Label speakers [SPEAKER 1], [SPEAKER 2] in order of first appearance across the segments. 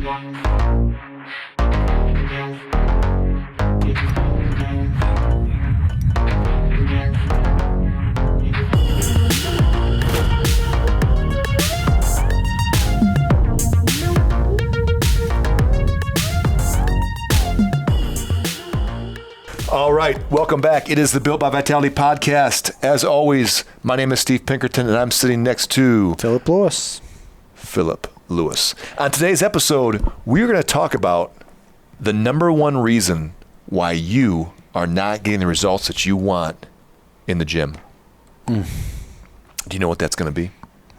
[SPEAKER 1] All right, welcome back. It is the Built by Vitality podcast. As always, my name is Steve Pinkerton, and I'm sitting next to
[SPEAKER 2] Philip Lewis.
[SPEAKER 1] On today's episode, we're going to talk about the number one reason why you are not getting the results that you want in the gym. Do you know what that's going to be?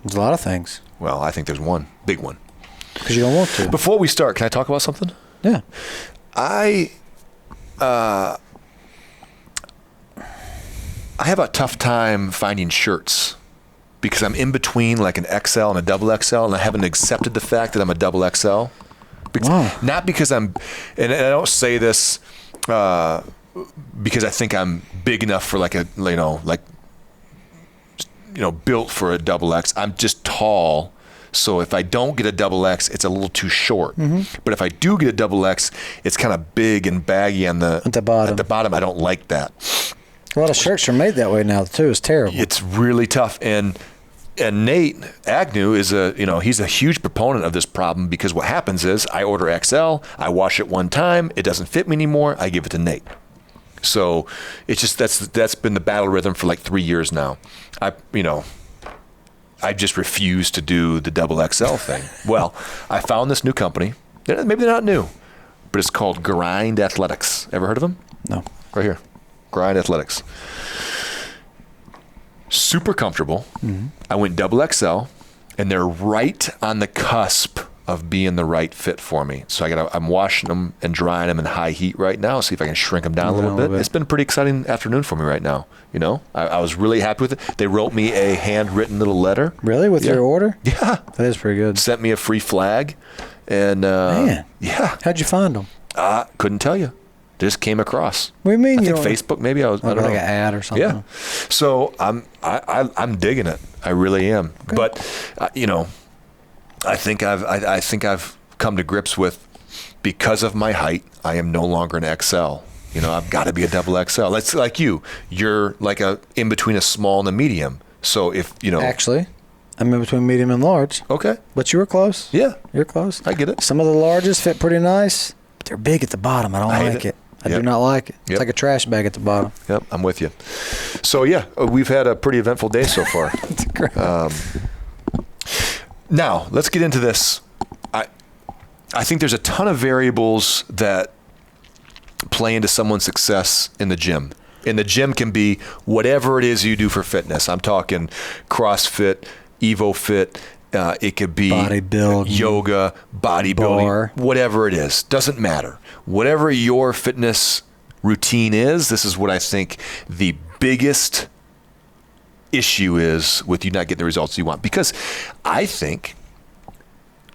[SPEAKER 2] There's a lot of things.
[SPEAKER 1] Well, I think there's one big one.
[SPEAKER 2] Because you don't want to.
[SPEAKER 1] Before we start, can I talk about something?
[SPEAKER 2] Yeah.
[SPEAKER 1] I have a tough time finding shirts because I'm in between like an XL and a double XL, and I haven't accepted the fact that I'm a double XL.
[SPEAKER 2] Wow.
[SPEAKER 1] Not because and I don't say this because I think I'm big enough for built for a double X. I'm just tall. So if I don't get a double X, it's a little too short. Mm-hmm. But if I do get a double X, it's kind of big and baggy at the bottom. I don't like that.
[SPEAKER 2] A lot of shirts are made that way now too. It's terrible.
[SPEAKER 1] It's really tough. And Nate Agnew is he's a huge proponent of this problem because what happens is I order XL, I wash it one time, it doesn't fit me anymore, I give it to Nate. So it's just that's been the battle rhythm for like 3 years now. I just refuse to do the double XL thing. Well, I found this new company. Maybe they're not new, but it's called Grind Athletics. Ever heard of them?
[SPEAKER 2] No.
[SPEAKER 1] Right here. Grind Athletics. Super comfortable. Mm-hmm. I went double XL, and they're right on the cusp of being the right fit for me. So I'm washing them and drying them in high heat right now. See if I can shrink them down a little bit. It's been a pretty exciting afternoon for me right now. I was really happy with it. They wrote me a handwritten little letter.
[SPEAKER 2] Really? With your order?
[SPEAKER 1] Yeah.
[SPEAKER 2] That is pretty good.
[SPEAKER 1] Sent me a free flag. And
[SPEAKER 2] man.
[SPEAKER 1] Yeah.
[SPEAKER 2] How'd you find them?
[SPEAKER 1] Couldn't tell you. Just came across.
[SPEAKER 2] What do you mean?
[SPEAKER 1] I think Facebook, maybe. I don't know.
[SPEAKER 2] Like an ad or something.
[SPEAKER 1] Yeah. So I'm digging it. I really am. Okay. But I think I've come to grips with, because of my height, I am no longer an XL. I've got to be a double XL. That's like you. You're like in between a small and a medium. So if
[SPEAKER 2] Actually, I'm in between medium and large.
[SPEAKER 1] Okay.
[SPEAKER 2] But you were close.
[SPEAKER 1] Yeah.
[SPEAKER 2] You're close.
[SPEAKER 1] I get it.
[SPEAKER 2] Some of the larges fit pretty nice, but they're big at the bottom. I don't like it. I do not like it. It's like a trash bag at the bottom.
[SPEAKER 1] Yep, I'm with you. So yeah, we've had a pretty eventful day so far.
[SPEAKER 2] That's great.
[SPEAKER 1] Now, let's get into this. I think there's a ton of variables that play into someone's success in the gym. And the gym can be whatever it is you do for fitness. I'm talking CrossFit, Evo Fit. It could be yoga, bodybuilding, whatever it is. Doesn't matter. Whatever your fitness routine is, this is what I think the biggest issue is with you not getting the results you want. Because I think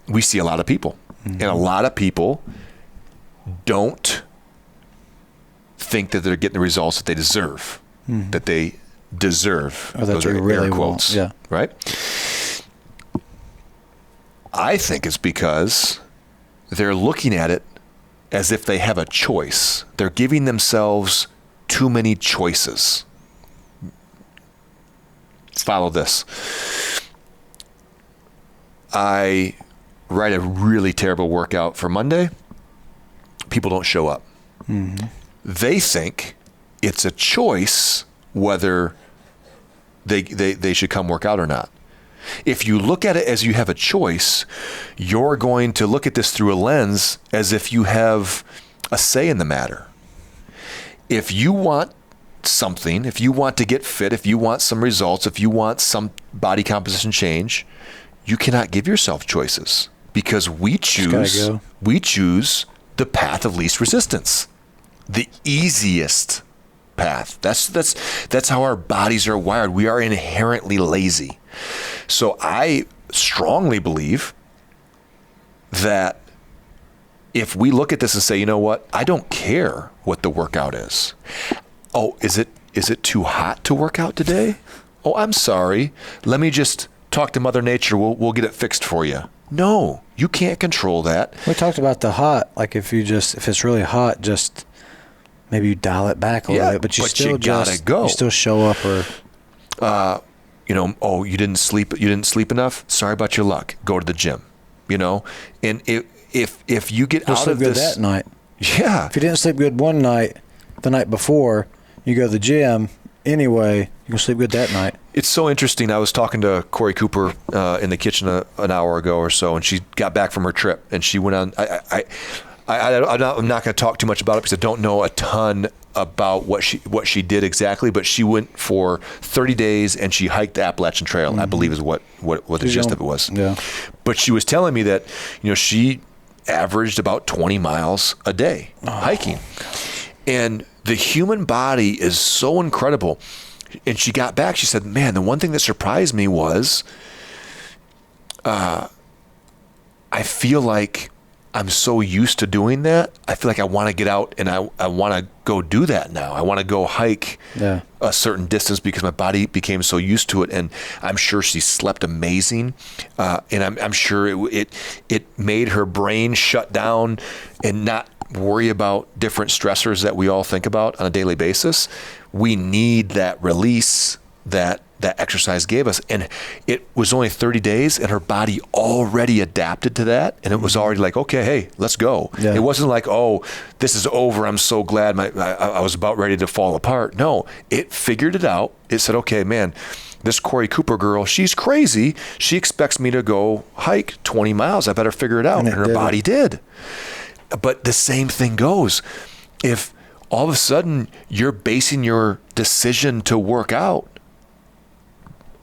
[SPEAKER 1] we see a lot of people, and a lot of people don't think that they're getting the results that they deserve, that they deserve.
[SPEAKER 2] Or that those are really air quotes,
[SPEAKER 1] right? I think it's because they're looking at it as if they have a choice. They're giving themselves too many choices. Follow this. I write a really terrible workout for Monday. People don't show up. Mm-hmm. They think it's a choice whether they should come work out or not. If you look at it as you have a choice, you're going to look at this through a lens as if you have a say in the matter. If you want something, if you want to get fit, if you want some results, if you want some body composition change, you cannot give yourself choices because we choose the path of least resistance, the easiest path. That's how our bodies are wired. We are inherently lazy. So I strongly believe that if we look at this and say, you know what, I don't care what the workout is. Oh, is it too hot to work out today? Oh, I'm sorry. Let me just talk to Mother Nature. We'll get it fixed for you. No, You can't control that.
[SPEAKER 2] We talked about the hot. Like if it's really hot, just maybe you dial it back a little bit, but you gotta go. You still show up or.
[SPEAKER 1] You didn't sleep enough. Sorry about your luck. Go to the gym. And if you get out of this
[SPEAKER 2] that night.
[SPEAKER 1] Yeah.
[SPEAKER 2] If you didn't sleep good one night, the night before, you go to the gym anyway, you can sleep good that night.
[SPEAKER 1] It's so interesting. I was talking to Corey Cooper in the kitchen an hour ago or so, and she got back from her trip, and she went on. I'm not going to talk too much about it because I don't know a ton about what she did exactly, but she went for 30 days and she hiked the Appalachian Trail. Mm-hmm. I believe is what the gist of it was.
[SPEAKER 2] Yeah.
[SPEAKER 1] But she was telling me that she averaged about 20 miles a day hiking. And the human body is so incredible. And she got back, she said, man, the one thing that surprised me was I feel like I'm so used to doing that. I feel like I want to get out and I want to go do that now. I want to go hike a certain distance because my body became so used to it. And I'm sure she slept amazing. And I'm sure it made her brain shut down and not worry about different stressors that we all think about on a daily basis. We need that release that exercise gave us. And it was only 30 days and her body already adapted to that. And it was already like, okay, hey, let's go. Yeah. It wasn't like, oh, this is over. I'm so glad I was about ready to fall apart. No, it figured it out. It said, okay, man, this Corey Cooper girl, she's crazy. She expects me to go hike 20 miles. I better figure it out. And her body did. But the same thing goes. If all of a sudden you're basing your decision to work out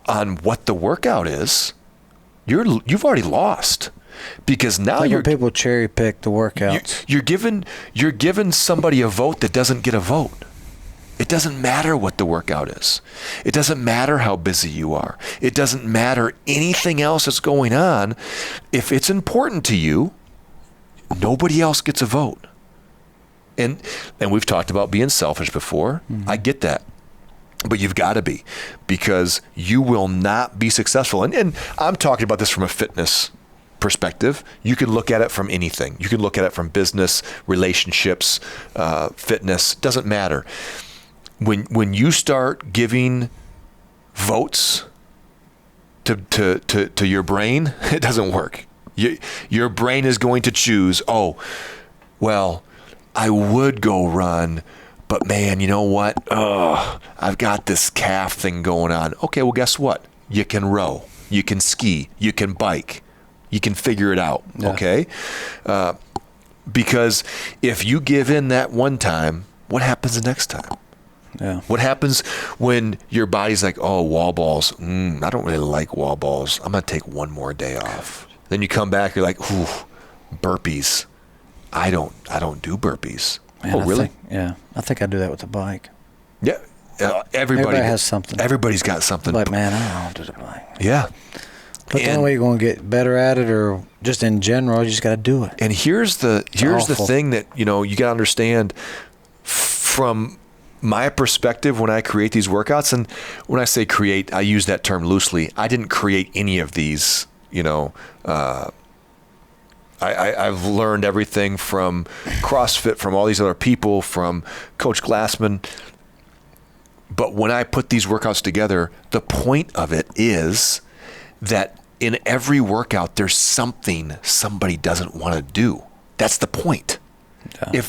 [SPEAKER 1] on what the workout is, you've already lost, because now
[SPEAKER 2] people cherry pick the workouts.
[SPEAKER 1] You're giving somebody a vote that doesn't get a vote. It doesn't matter what the workout is. It doesn't matter how busy you are. It doesn't matter anything else that's going on. If it's important to you, nobody else gets a vote. And we've talked about being selfish before. Mm-hmm. I get that. But you've got to be, because you will not be successful. And I'm talking about this from a fitness perspective. You can look at it from anything. You can look at it from business, relationships, fitness. Doesn't matter. When you start giving votes to your brain, it doesn't work. Your brain is going to choose, oh, well, I would go run, but man, you know what? I've got this calf thing going on. Okay, well, guess what? You can row, you can ski, you can bike, you can figure it out. Yeah. Okay, because if you give in that one time, what happens the next time?
[SPEAKER 2] Yeah.
[SPEAKER 1] What happens when your body's like, oh, wall balls? I don't really like wall balls. I'm gonna take one more day off. Then you come back, you're like, ooh, burpees. I don't do burpees. Man, really?
[SPEAKER 2] I think I do that with the bike.
[SPEAKER 1] Yeah. Everybody
[SPEAKER 2] has something.
[SPEAKER 1] Everybody's got something.
[SPEAKER 2] Like, man, I don't do the bike.
[SPEAKER 1] Yeah.
[SPEAKER 2] But the only way you're going to get better at it, or just in general, you just got to do it.
[SPEAKER 1] And here's the thing that, you got to understand from my perspective when I create these workouts. And when I say create, I use that term loosely. I didn't create any of these, I've learned everything from CrossFit, from all these other people, from Coach Glassman. But when I put these workouts together, the point of it is that in every workout, there's something somebody doesn't want to do. That's the point. Yeah.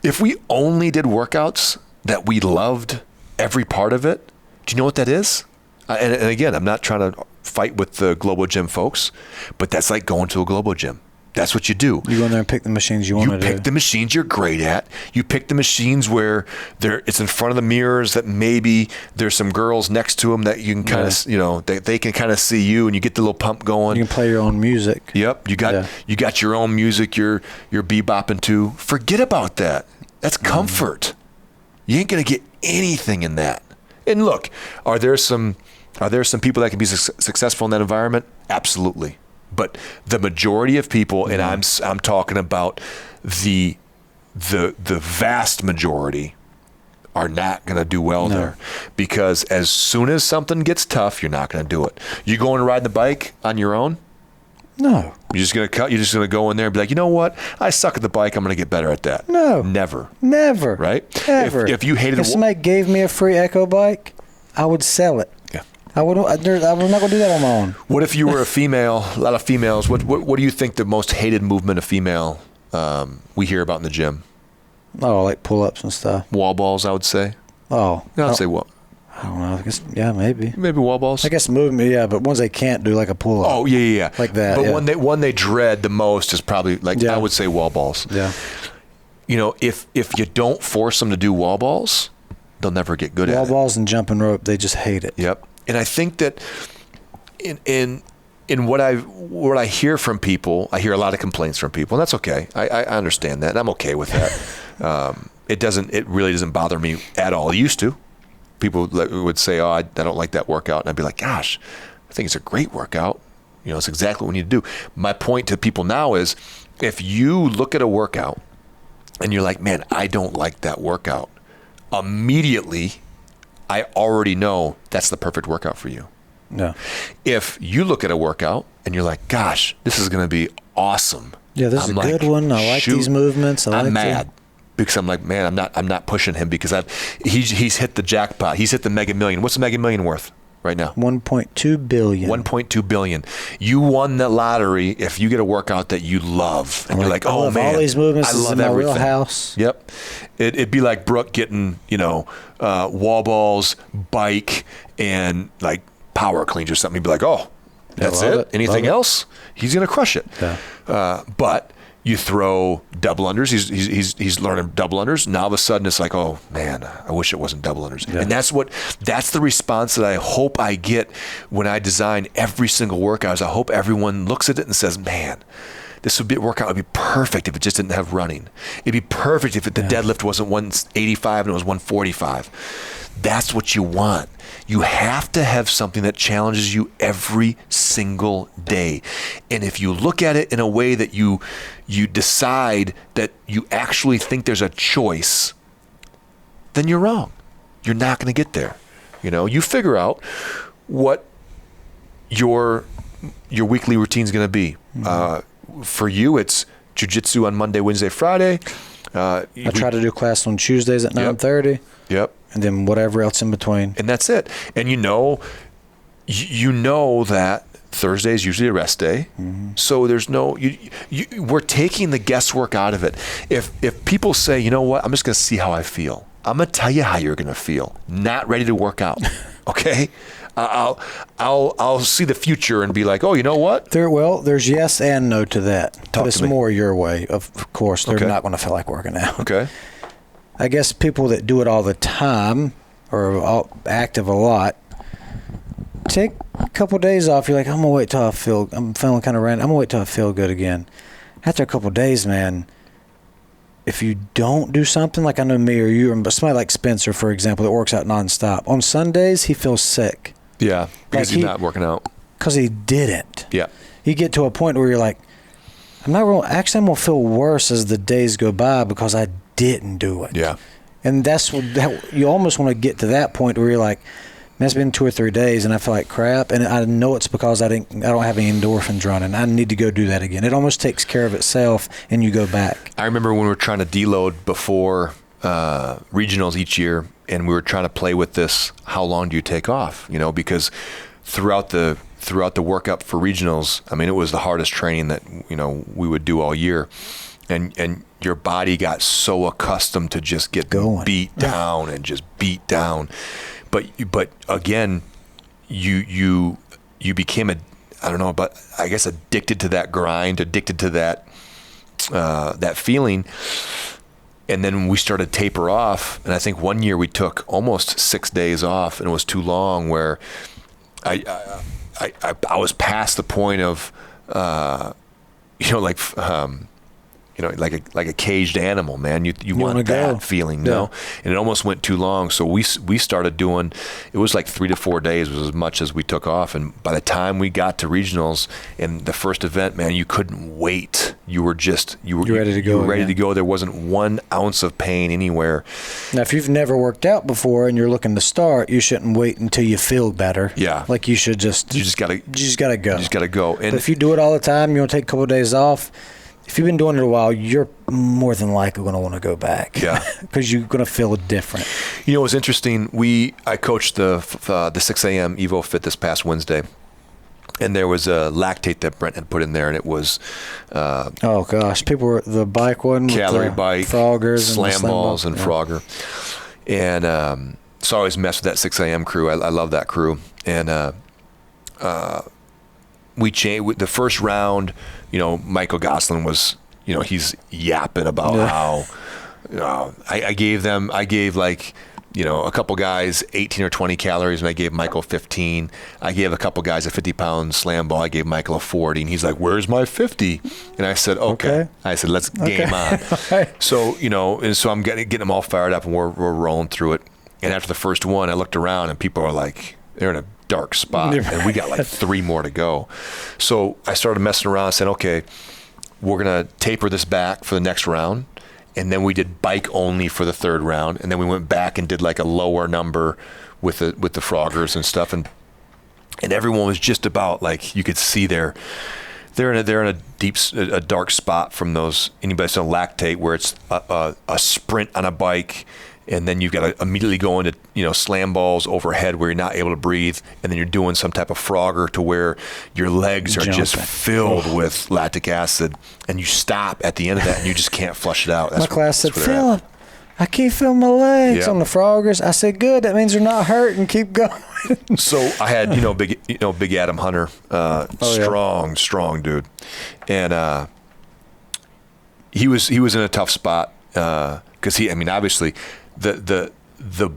[SPEAKER 1] If we only did workouts that we loved every part of it, do you know what that is? And again, I'm not trying to fight with the Globo Gym folks, but that's like going to a Globo Gym. That's what you do.
[SPEAKER 2] You go in there and pick the machines you want to do.
[SPEAKER 1] You pick the machines you're great at. You pick the machines where it's in front of the mirrors, that maybe there's some girls next to them that you can kind of, they can kind of see you, and you get the little pump going.
[SPEAKER 2] You can play your own music.
[SPEAKER 1] Yep. You got your own music you're bebopping to. Forget about that. That's comfort. You ain't going to get anything in that. And look, are there some people that can be successful in that environment? Absolutely. But the majority of people, and I'm talking about the vast majority, are not going to do well there, because as soon as something gets tough, you're not going to do it. You going to ride the bike on your own?
[SPEAKER 2] No.
[SPEAKER 1] You're just going to go in there and be like, you know what? I suck at the bike. I'm going to get better at that.
[SPEAKER 2] No.
[SPEAKER 1] Never.
[SPEAKER 2] Right?
[SPEAKER 1] Ever. If you hated
[SPEAKER 2] If somebody gave me a free Echo bike, I would sell it.
[SPEAKER 1] Yeah.
[SPEAKER 2] I'm not going to do that on my own.
[SPEAKER 1] What if you were a female? A lot of females. What do you think the most hated movement of female we hear about in the gym?
[SPEAKER 2] Oh, like pull-ups and stuff.
[SPEAKER 1] Wall balls, I would say.
[SPEAKER 2] Oh.
[SPEAKER 1] I'd say what?
[SPEAKER 2] I don't know. I guess, yeah, maybe.
[SPEAKER 1] Maybe wall balls.
[SPEAKER 2] I guess movement, yeah, but ones they can't do, like a pull-up.
[SPEAKER 1] Oh, yeah.
[SPEAKER 2] Like that,
[SPEAKER 1] But one they dread the most is probably, I would say wall balls.
[SPEAKER 2] Yeah.
[SPEAKER 1] You know, if you don't force them to do wall balls, they'll never get good at it.
[SPEAKER 2] Wall balls and jumping rope, they just hate it.
[SPEAKER 1] Yep. And I think that in what I hear from people, I hear a lot of complaints from people, and that's okay. I understand that, and I'm okay with that. It really doesn't bother me at all. It used to. People would say, oh, I don't like that workout. And I'd be like, gosh, I think it's a great workout. You know, it's exactly what we need to do. My point to people now is, if you look at a workout and you're like, man, I don't like that workout, immediately, I already know that's the perfect workout for you.
[SPEAKER 2] No.
[SPEAKER 1] If you look at a workout and you're like, gosh, this is going to be awesome.
[SPEAKER 2] Yeah, this is a good one. I like these movements.
[SPEAKER 1] I'm mad. Because I'm like, man, I'm not pushing him because he's hit the jackpot. He's hit the Mega Million. What's the Mega Million worth right now?
[SPEAKER 2] 1.2 billion.
[SPEAKER 1] 1.2 billion. You won the lottery if you get a workout that you love, and you're like, oh man,
[SPEAKER 2] all these movements.
[SPEAKER 1] I love
[SPEAKER 2] in
[SPEAKER 1] everything.
[SPEAKER 2] My wheelhouse.
[SPEAKER 1] Yep. It'd be like Brooke getting wall balls, bike, and like power cleans or something. He'd be like, oh, that's it. Anything else? He's gonna crush it.
[SPEAKER 2] Yeah.
[SPEAKER 1] But you throw double unders. He's learning double unders. Now all of a sudden it's like, oh man, I wish it wasn't double unders. Yeah. And that's the response that I hope I get when I design every single workout. Is I hope everyone looks at it and says, man, workout would be perfect if it just didn't have running. It'd be perfect if the deadlift wasn't 185 and it was 145. That's what you want. You have to have something that challenges you every single day. And if you look at it in a way that you decide that you actually think there's a choice, then you're wrong. You're not going to get there. You figure out what your weekly routine is going to be. Mm-hmm. For you, it's jiu-jitsu on Monday, Wednesday, Friday.
[SPEAKER 2] I try to do class on Tuesdays at 9:30.
[SPEAKER 1] Yep.
[SPEAKER 2] And then whatever else in between.
[SPEAKER 1] And that's it. And you know that Thursday is usually a rest day. Mm-hmm. So there's no, we're taking the guesswork out of it. If people say, you know what, I'm just going to see how I feel. I'm going to tell you how you're going to feel. Not ready to work out. Okay? I'll see the future and be like, oh, you know what?
[SPEAKER 2] There's yes and no to that. But it's more your way. Of course, they're not going to feel like working out.
[SPEAKER 1] Okay.
[SPEAKER 2] I guess people that do it all the time or are active a lot, take a couple of days off. You're like, I'm going to wait till I'm feeling kind of random. I'm going to wait till I feel good again. After a couple of days, man, if you don't do something, like I know me or you or somebody like Spencer, for example, that works out nonstop, on Sundays, he feels sick.
[SPEAKER 1] Yeah, because he's not working out.
[SPEAKER 2] Because he didn't.
[SPEAKER 1] Yeah.
[SPEAKER 2] You get to a point where you're like, I'm going to feel worse as the days go by because I didn't do it.
[SPEAKER 1] Yeah.
[SPEAKER 2] And that's you almost want to get to that point where you're like, man, it's been 2 or 3 days and I feel like crap, and I know it's because I don't have any endorphins running. I need to go do that again. It almost takes care of itself, and you go back.
[SPEAKER 1] I remember when we were trying to deload before regionals each year, and we were trying to play with this. How long do you take off? Because throughout the workup for regionals, I mean, it was the hardest training that we would do all year, and your body got so accustomed to just get beat down and just beat down. But again, you became I guess addicted to that grind, addicted to that feeling. And then we started taper off, and I think one year we took almost 6 days off, and it was too long. Where I was past the point of like a caged animal, man. You want that feeling, no? And it almost went too long. So we started doing, it was like 3 to 4 days was as much as we took off. And by the time we got to regionals and the first event, man, you couldn't wait. You were ready to go. You were ready to go. There wasn't 1 ounce of pain anywhere.
[SPEAKER 2] Now, if you've never worked out before and you're looking to start, you shouldn't wait until you feel better.
[SPEAKER 1] Yeah.
[SPEAKER 2] Like you should you just gotta go.
[SPEAKER 1] You just gotta go. And
[SPEAKER 2] but if you do it all the time, you want to take a couple of days off. If you've been doing it a while, you're more than likely going to want to go back.
[SPEAKER 1] Yeah.
[SPEAKER 2] Because you're going to feel different.
[SPEAKER 1] You know, it was interesting. I coached the 6 a.m. Evo Fit this past Wednesday, and there was a lactate that Brent had put in there, and it was
[SPEAKER 2] oh gosh, people were the bike one,
[SPEAKER 1] calorie bike,
[SPEAKER 2] Froggers,
[SPEAKER 1] slam balls, and Frogger, and so I always mess with that 6 a.m. crew. I love that crew, and we changed the first round. You know, Michael Goslin was, he's yapping about how I gave like, a couple guys 18 or 20 calories, and I gave Michael 15. I gave a couple guys a 50-pound slam ball. I gave Michael a 40, and he's like, "Where's my 50?" And I said, "Okay." I said, "Let's game on." So, and so I'm getting them all fired up, and we're rolling through it. And after the first one, I looked around, and people are like, they're in a dark spot, and we got like 3 more to go. So I started messing around and said, okay, we're going to taper this back for the next round. And then we did bike only for the 3rd round. And then we went back and did like a lower number with the Froggers and stuff. And everyone was just about like, you could see they're in a dark spot from those, anybody's on lactate, where it's a sprint on a bike. And then you've got to immediately go into, slam balls overhead where you're not able to breathe. And then you're doing some type of Frogger to where your legs are just filled with lactic acid. And you stop at the end of that and you just can't flush it out.
[SPEAKER 2] My class said, "Philip, I can't feel my legs on the Froggers." I said, "Good. That means they're not hurting. Keep going."
[SPEAKER 1] So I had, big Adam Hunter, strong dude. And he was in a tough spot because obviously, the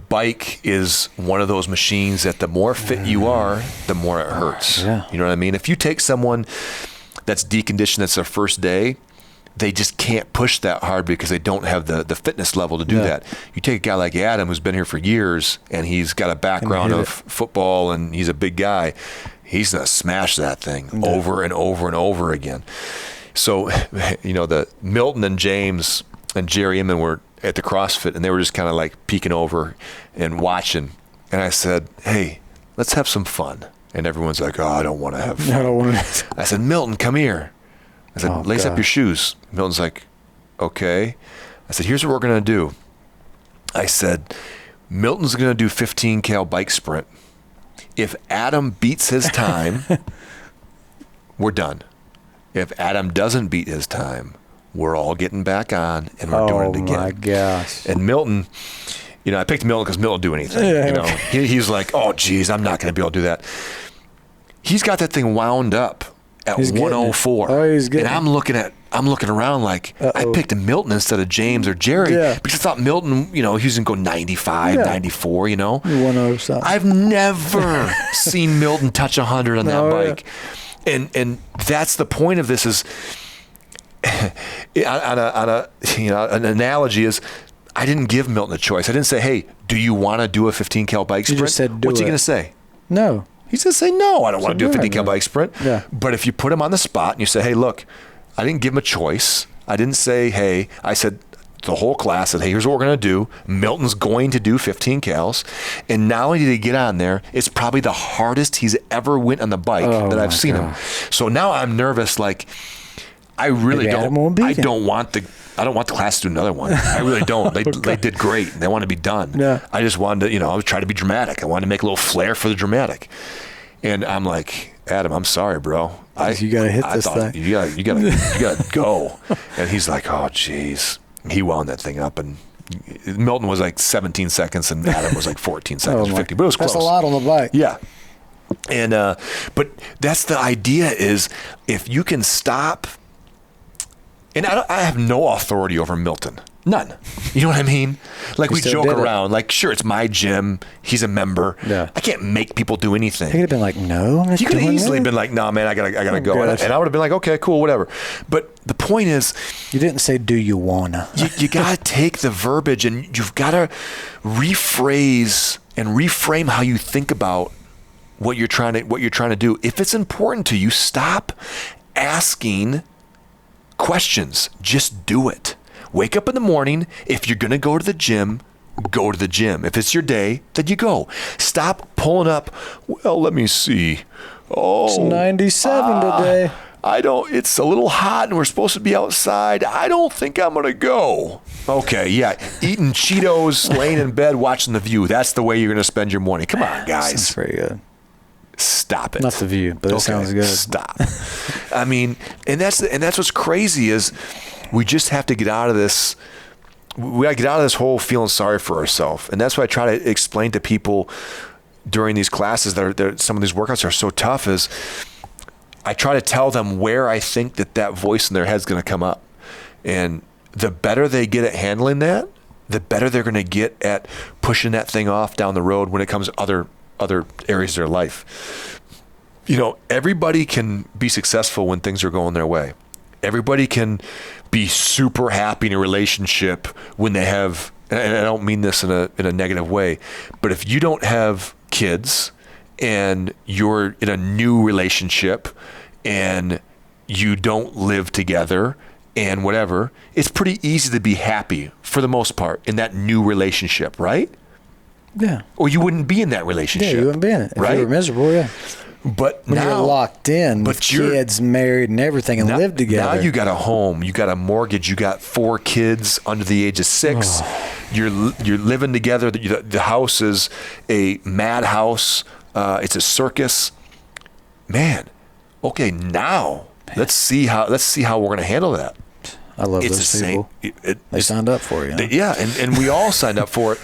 [SPEAKER 1] bike is one of those machines that the more fit you are, the more it hurts.
[SPEAKER 2] Yeah.
[SPEAKER 1] You know what I mean? If you take someone that's deconditioned, that's their first day, they just can't push that hard because they don't have the fitness level to do that. You take a guy like Adam, who's been here for years, and he's got a background of football, and he's a big guy. He's going to smash that thing over and over and over again. So, the Milton and James and Jerry Inman were at the CrossFit, and they were just kind of like peeking over and watching. And I said, "Hey, let's have some fun." And everyone's like, "Oh, I don't want to have fun." I said, "Milton, come here." I said, "Lace up your shoes." Milton's like, "Okay." I said, "Here's what we're going to do." I said, "Milton's going to do 15 cal bike sprint. If Adam beats his time, we're done. If Adam doesn't beat his time, we're all getting back on, and we're doing it again."
[SPEAKER 2] Oh, my gosh.
[SPEAKER 1] And Milton, I picked Milton because Milton will do anything. He's like, "Oh, geez, I'm not going to be able to do that." He's got that thing wound up at 104.
[SPEAKER 2] Oh, he's getting
[SPEAKER 1] and I'm looking around like, I picked Milton instead of James or Jerry because I thought Milton, he was going to go 95, 94,
[SPEAKER 2] 100 something.
[SPEAKER 1] I've never seen Milton touch 100 on that bike. And that's the point of this is, an analogy is, I didn't give Milton a choice. I didn't say, "Hey, do you want to do a 15 cal bike sprint?"
[SPEAKER 2] You just said,
[SPEAKER 1] What's he going to say?
[SPEAKER 2] No.
[SPEAKER 1] He's going to say, "No, I don't want to do a 15 cal bike sprint."
[SPEAKER 2] Yeah.
[SPEAKER 1] But if you put him on the spot and you say, "Hey, look, I didn't give him a choice. I didn't say, hey," I said, the whole class said, "Hey, here's what we're going to do. Milton's going to do 15 cals. And not only did he get on there, it's probably the hardest he's ever went on the bike that I've seen him." So now I'm nervous. Like, I really don't want the class to do another one. I really don't. They did great. They want to be done.
[SPEAKER 2] Yeah.
[SPEAKER 1] I just wanted to, I was trying to be dramatic. I wanted to make a little flair for the dramatic. And I'm like, "Adam, I'm sorry, bro.
[SPEAKER 2] You got to hit this thing.
[SPEAKER 1] You gotta go." And he's like, "Oh, geez." He wound that thing up, and Milton was like 17 seconds, and Adam was like 14 seconds, 50. But it was close.
[SPEAKER 2] That's a lot on the bike.
[SPEAKER 1] Yeah. And but that's the idea is, if you can stop. And I have no authority over Milton. None. You know what I mean? Like, we joke
[SPEAKER 2] did it.
[SPEAKER 1] around. Like, sure, it's my gym. He's a member.
[SPEAKER 2] Yeah.
[SPEAKER 1] I can't make people do anything.
[SPEAKER 2] He could have been like, no, I'm not
[SPEAKER 1] You could have
[SPEAKER 2] doing
[SPEAKER 1] easily
[SPEAKER 2] that.
[SPEAKER 1] been like, no, man, I gotta go.
[SPEAKER 2] good.
[SPEAKER 1] And I would have been like, okay, cool, whatever. But the point is,
[SPEAKER 2] You didn't say, do you wanna?
[SPEAKER 1] you got to take the verbiage and you've got to rephrase and reframe how you think about what you're trying to do. If it's important to you, stop asking questions. Just do it. Wake up in the morning. If you're going to go to the gym, go to the gym. If it's your day, then you go. Stop pulling up, well, let me see. Oh,
[SPEAKER 2] It's 97 today.
[SPEAKER 1] It's a little hot and we're supposed to be outside. I don't think I'm going to go. Okay, yeah. Eating Cheetos, laying in bed, watching The View. That's the way you're going to spend your morning. Come on, guys.
[SPEAKER 2] Sounds pretty good.
[SPEAKER 1] Stop it.
[SPEAKER 2] Not The View, but it sounds good.
[SPEAKER 1] Stop. I mean, and that's what's crazy is we just have to get out of this. We got to get out of this whole feeling sorry for ourselves. And that's what I try to explain to people during these classes that some of these workouts are so tough is I try to tell them where I think that voice in their head is going to come up. And the better they get at handling that, the better they're going to get at pushing that thing off down the road when it comes to other areas of their life. You know, everybody can be successful when things are going their way. Everybody can be super happy in a relationship when they have, and I don't mean this in a negative way, but if you don't have kids and you're in a new relationship and you don't live together and whatever, it's pretty easy to be happy for the most part in that new relationship, right?
[SPEAKER 2] Yeah.
[SPEAKER 1] Or you wouldn't be in that relationship.
[SPEAKER 2] Yeah, you wouldn't be in it. If
[SPEAKER 1] right?
[SPEAKER 2] you were miserable, yeah.
[SPEAKER 1] But
[SPEAKER 2] When
[SPEAKER 1] now,
[SPEAKER 2] you're locked in with kids, married, and everything, and live together.
[SPEAKER 1] Now you got a home, you got a mortgage, you got 4 kids under the age of 6. You're living together. The house is a madhouse. It's a circus. Man, okay, now let's see how we're going to handle that.
[SPEAKER 2] I love those people. They signed up for it.
[SPEAKER 1] Yeah, and we all signed up for it.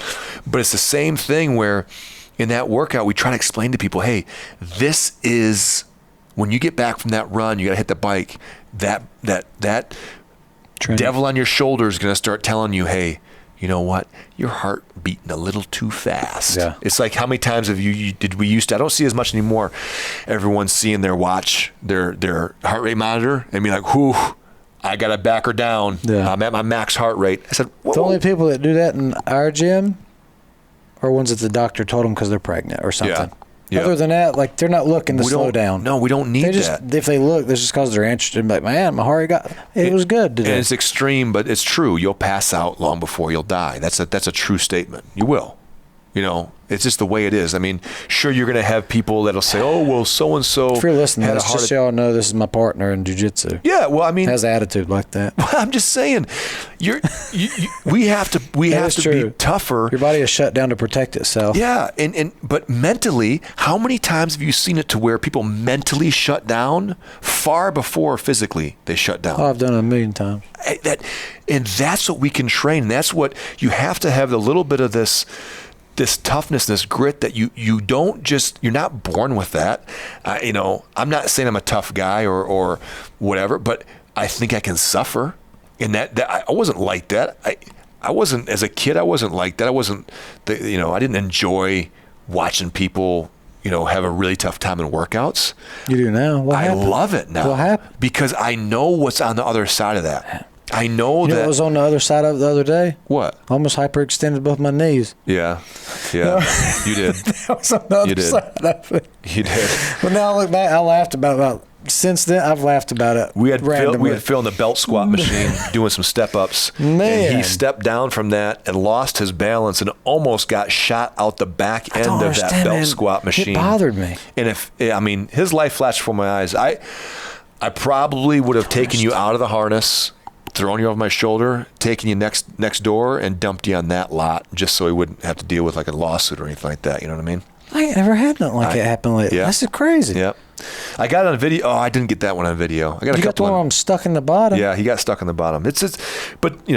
[SPEAKER 1] But it's the same thing where in that workout, we try to explain to people, hey, this is when you get back from that run, you got to hit the bike. That devil on your shoulder is going to start telling you, hey, you know what? Your heart beating a little too fast.
[SPEAKER 2] Yeah.
[SPEAKER 1] It's like, how many times have we used to, I don't see as much anymore, everyone's seeing their watch, their heart rate monitor and be like, whew, I got to back her down.
[SPEAKER 2] Yeah.
[SPEAKER 1] I'm at my max heart rate. I said, whoa.
[SPEAKER 2] The only people that do that in our gym are ones that the doctor told them because they're pregnant or something.
[SPEAKER 1] Yeah.
[SPEAKER 2] Other than that, like, they're not looking to slow down.
[SPEAKER 1] No, we don't need that.
[SPEAKER 2] If they look, that's just because they're interested. Like, man, my heart it was good today.
[SPEAKER 1] And it's extreme, but it's true. You'll pass out long before you'll die. That's a true statement. You will. You know, it's just the way it is. I mean, sure, you're going to have people that'll say, oh, well, so-and-so
[SPEAKER 2] If you're listening,
[SPEAKER 1] had a
[SPEAKER 2] let's
[SPEAKER 1] heart
[SPEAKER 2] just so y'all know this is my partner in jiu-jitsu.
[SPEAKER 1] Yeah, well, I mean,
[SPEAKER 2] has attitude like that.
[SPEAKER 1] I'm just saying, we have to be tougher.
[SPEAKER 2] Your body is shut down to protect itself.
[SPEAKER 1] Yeah, but mentally, how many times have you seen it to where people mentally shut down far before physically they shut down?
[SPEAKER 2] Oh, I've done it a million times.
[SPEAKER 1] And that's what we can train. That's what you have to have, a little bit of this toughness, this grit that you're not born with that. You know, I'm not saying I'm a tough guy or whatever, but I think I can suffer. And that I wasn't like that. I wasn't, as a kid, I wasn't like that. I didn't enjoy watching people, have a really tough time in workouts.
[SPEAKER 2] You do now? What happened?
[SPEAKER 1] I love it now.
[SPEAKER 2] What happened?
[SPEAKER 1] Because I know what's on the other side of that. I know
[SPEAKER 2] that.
[SPEAKER 1] What
[SPEAKER 2] was on the other side of it the other day?
[SPEAKER 1] What?
[SPEAKER 2] Almost hyperextended both my knees.
[SPEAKER 1] Yeah. You did.
[SPEAKER 2] That was on the other side of it.
[SPEAKER 1] You did.
[SPEAKER 2] But now I look back, I laughed about since then, I've laughed about it.
[SPEAKER 1] We had Phil in the belt squat machine doing some step-ups.
[SPEAKER 2] Man.
[SPEAKER 1] And he stepped down from that and lost his balance and almost got shot out the back end of that belt squat machine.
[SPEAKER 2] It bothered me.
[SPEAKER 1] And his life flashed before my eyes. I probably would have taken you out of the harness, thrown you over my shoulder, taken you next door, and dumped you on that lot just so he wouldn't have to deal with like a lawsuit or anything like that. You know what I mean?
[SPEAKER 2] I ain't never had nothing like that happen lately.
[SPEAKER 1] Yeah.
[SPEAKER 2] That's crazy.
[SPEAKER 1] Yep. I got it on video. Oh, I didn't get that one on video. I got
[SPEAKER 2] you got the one where I'm stuck in the bottom.
[SPEAKER 1] Yeah, he got stuck in the bottom. But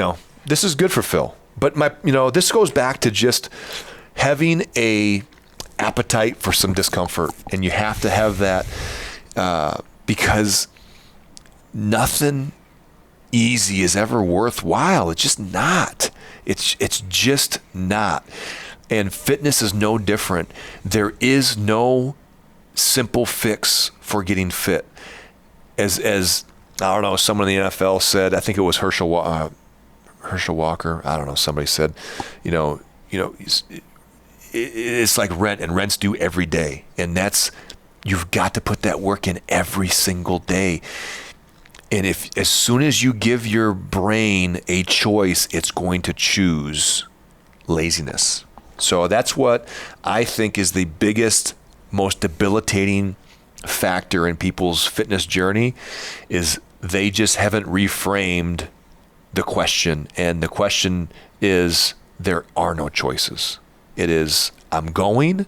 [SPEAKER 1] this is good for Phil. But this goes back to just having a appetite for some discomfort, and you have to have that because nothing easy is ever worthwhile. It's just not. It's just not. And fitness is no different. There is no simple fix for getting fit. As I don't know, someone in the NFL said, I think it was Herschel Walker. I don't know. Somebody said, it's like rent, and rent's due every day, and you've got to put that work in every single day. And as soon as you give your brain a choice, it's going to choose laziness. So that's what I think is the biggest, most debilitating factor in people's fitness journey, is they just haven't reframed the question. And the question is, there are no choices. It is, I'm going,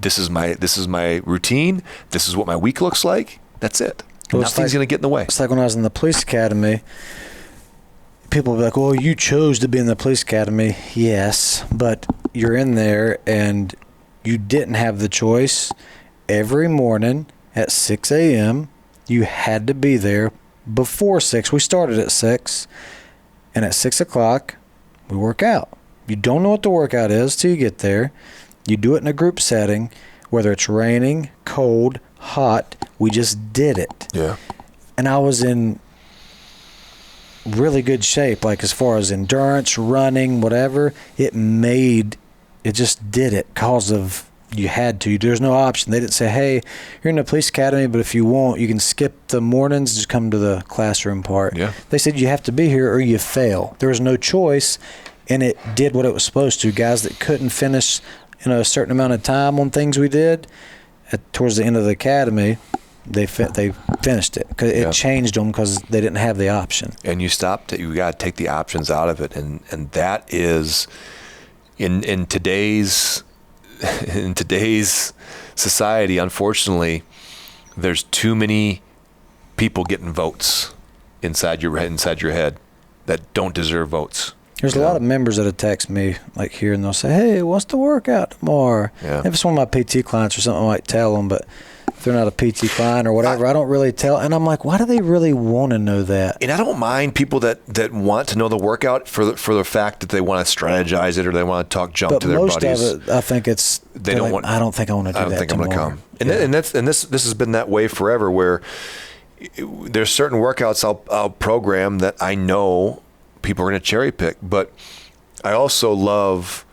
[SPEAKER 1] this is my routine, this is what my week looks like, that's it. Well, nothing's going to get in the way.
[SPEAKER 2] It's like when I was in the police academy, people will be like, well, you chose to be in the police academy. Yes, but you're in there and you didn't have the choice. Every morning at 6 a.m., you had to be there before 6. We started at 6, and at 6 o'clock, we work out. You don't know what the workout is till you get there. You do it in a group setting, whether it's raining, cold, hot. We just did it.
[SPEAKER 1] Yeah.
[SPEAKER 2] And I was in really good shape, like as far as endurance, running, whatever. It just did it because of you had to. There's no option. They didn't say, hey, you're in the police academy, but if you want, you can skip the mornings, just come to the classroom part.
[SPEAKER 1] Yeah.
[SPEAKER 2] They said you have to be here or you fail. There was no choice, and it did what it was supposed to. Guys that couldn't finish in a certain amount of time on things we did, towards the end of the academy, they finished it. Cause it changed them because they didn't have the option.
[SPEAKER 1] And you stopped it. You got to take the options out of it. And that is, in today's society, unfortunately, there's too many people getting votes inside your head that don't deserve votes.
[SPEAKER 2] There's a lot of members that have text me like here, and they'll say, hey, what's the workout tomorrow?
[SPEAKER 1] Yeah.
[SPEAKER 2] If it's one of my PT clients or something, I might tell them, but if they're not a PT client or whatever, I don't really tell. And I'm like, why do they really want to know that?
[SPEAKER 1] And I don't mind people that want to know the workout for the fact that they want to strategize it or they want to talk junk to their buddies.
[SPEAKER 2] But most of it, I think it's,
[SPEAKER 1] they don't want.
[SPEAKER 2] I don't think I want to do that.
[SPEAKER 1] I don't think
[SPEAKER 2] tomorrow.
[SPEAKER 1] I'm going to come. And this has been that way forever, where there's certain workouts I'll program that I know people are going to cherry pick, but I also love,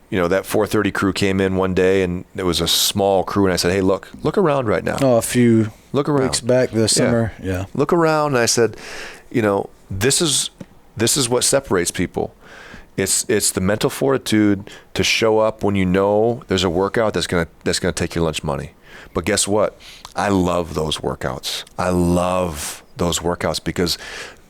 [SPEAKER 1] that 4:30 crew came in one day and it was a small crew, and I said, hey, look around right now.
[SPEAKER 2] Oh, a few
[SPEAKER 1] look around.
[SPEAKER 2] weeks back this summer. Yeah.
[SPEAKER 1] Look around. And I said, this is what separates people. It's the mental fortitude to show up when you know there's a workout that's gonna take your lunch money. But guess what? I love those workouts. Because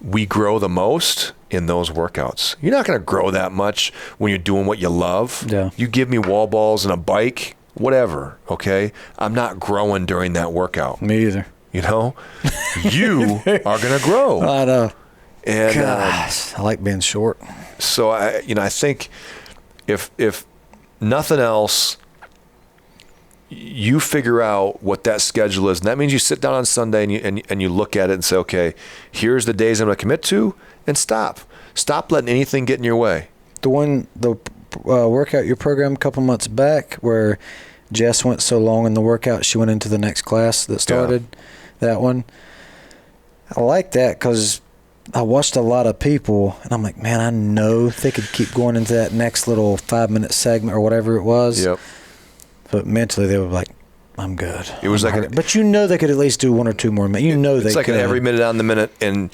[SPEAKER 1] we grow the most in those workouts. You're not going to grow that much when you're doing what you love.
[SPEAKER 2] Yeah.
[SPEAKER 1] You give me wall balls and a bike, whatever, okay? I'm not growing during that workout.
[SPEAKER 2] Me either.
[SPEAKER 1] You are going to grow.
[SPEAKER 2] I know.
[SPEAKER 1] And
[SPEAKER 2] gosh, I like being short.
[SPEAKER 1] So I think if nothing else, you figure out what that schedule is, and that means you sit down on Sunday and you look at it and say, okay, here's the days I'm going to commit to, and stop letting anything get in your way.
[SPEAKER 2] The workout you programmed a couple months back, where Jess went so long in the workout, she went into the next class that started. That one, I like that because I watched a lot of people, and I'm like, man, I know they could keep going into that next little 5-minute segment or whatever it was.
[SPEAKER 1] Yep.
[SPEAKER 2] But mentally, they were like, I'm good.
[SPEAKER 1] It was
[SPEAKER 2] but they could at least do 1 or 2 more minutes.
[SPEAKER 1] It's like every minute on the minute, and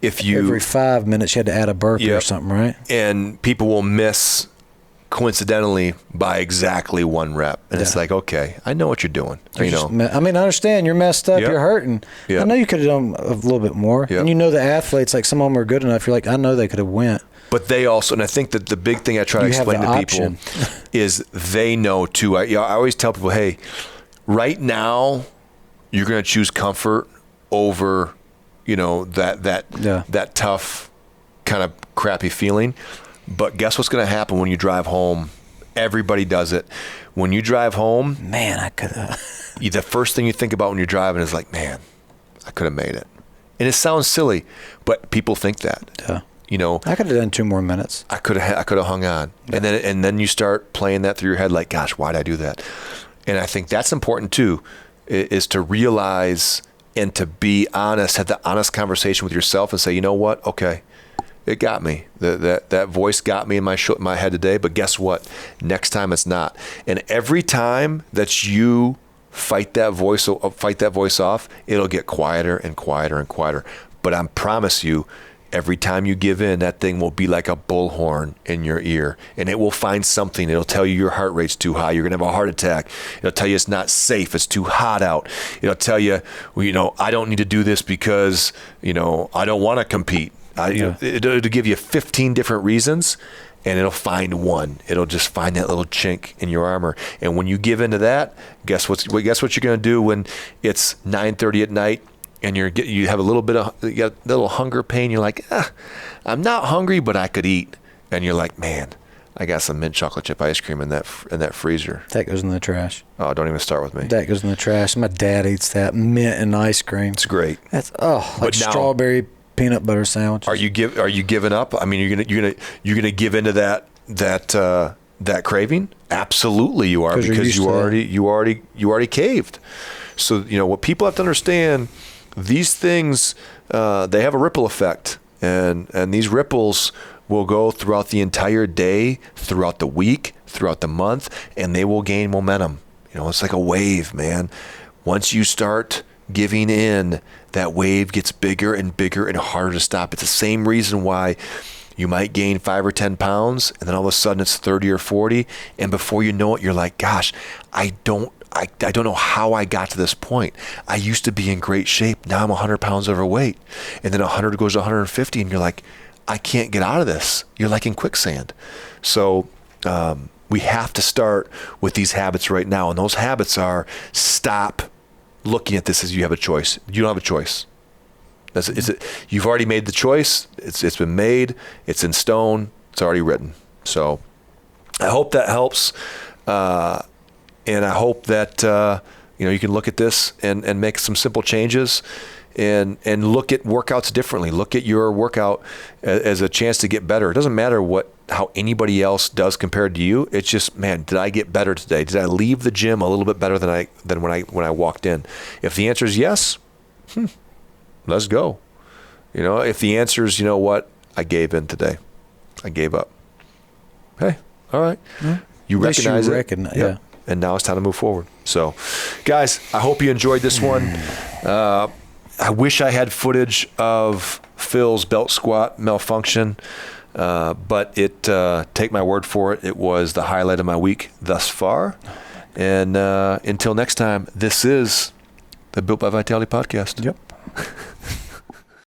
[SPEAKER 1] every
[SPEAKER 2] 5 minutes you had to add a burpee or something, right?
[SPEAKER 1] And people will miss coincidentally by exactly 1 rep, and it's like, okay, I know what you're doing. I
[SPEAKER 2] understand you're messed up, you're hurting.
[SPEAKER 1] Yep.
[SPEAKER 2] I know you could have done a little bit more, and the athletes, like some of them are good enough. You're like, I know they could have went.
[SPEAKER 1] But they also, and I think that the big thing I try to explain to people is they know too. I always tell people, hey, right now you're going to choose comfort over, that tough kind of crappy feeling. But guess what's going to happen when you drive home? Everybody does it. When you drive home,
[SPEAKER 2] man, I could have.
[SPEAKER 1] The first thing you think about when you're driving is like, man, I could have made it. And it sounds silly, but people think that.
[SPEAKER 2] Yeah.
[SPEAKER 1] You know,
[SPEAKER 2] I could have done 2 more minutes.
[SPEAKER 1] I could have hung on. Yeah. And then you start playing that through your head like, gosh, why'd I do that? And I think that's important too, is to realize and to be honest, have the honest conversation with yourself and say, you know what? Okay, it got me. That voice got me in my head today, but guess what? Next time it's not. And every time that you fight that voice off, it'll get quieter and quieter and quieter. But I promise you, every time you give in, that thing will be like a bullhorn in your ear, and it will find something. It'll tell you your heart rate's too high. You're going to have a heart attack. It'll tell you it's not safe. It's too hot out. It'll tell you, I don't need to do this because, I don't want to compete. It'll give you 15 different reasons, and it'll find one. It'll just find that little chink in your armor. And when you give into that, guess what you're going to do when it's 9:30 at night and you have you got a little hunger pain. You're like, I'm not hungry, but I could eat. And you're like, man, I got some mint chocolate chip ice cream in that freezer.
[SPEAKER 2] That goes in the trash.
[SPEAKER 1] Oh, don't even start with me.
[SPEAKER 2] That goes in the trash. My dad eats that mint and ice cream.
[SPEAKER 1] It's great.
[SPEAKER 2] That's like strawberry peanut butter sandwich.
[SPEAKER 1] Are you giving up? I mean, you're gonna give into that craving? Absolutely, you are, because you already caved. So what people have to understand, these things they have a ripple effect, and these ripples will go throughout the entire day, throughout the week, throughout the month, and they will gain momentum. It's like a wave, man. Once you start giving in, that wave gets bigger and bigger and harder to stop. It's the same reason why you might gain 5 or 10 pounds, and then all of a sudden it's 30 or 40, and before you know it, you're like, gosh, I don't know how I got to this point. I used to be in great shape. Now I'm 100 pounds overweight. And then 100 goes to 150, and you're like, I can't get out of this. You're like in quicksand. So we have to start with these habits right now. And those habits are, stop looking at this as you have a choice. You don't have a choice. You've already made the choice. It's been made. It's in stone. It's already written. So I hope that helps. And I hope that you can look at this and make some simple changes and look at workouts differently. Look at your workout as a chance to get better. It doesn't matter how anybody else does compared to you. It's just, man, did I get better today? Did I leave the gym a little bit better than when I walked in? If the answer is yes, let's go. If the answer is, I gave in today. I gave up. Hey, all right. Mm-hmm. You recognize it.
[SPEAKER 2] Yeah.
[SPEAKER 1] And now it's time to move forward. So, guys, I hope you enjoyed this one. I wish I had footage of Phil's belt squat malfunction, but take my word for it, it was the highlight of my week thus far. And until next time, this is the Built by Vitality podcast.
[SPEAKER 2] Yep.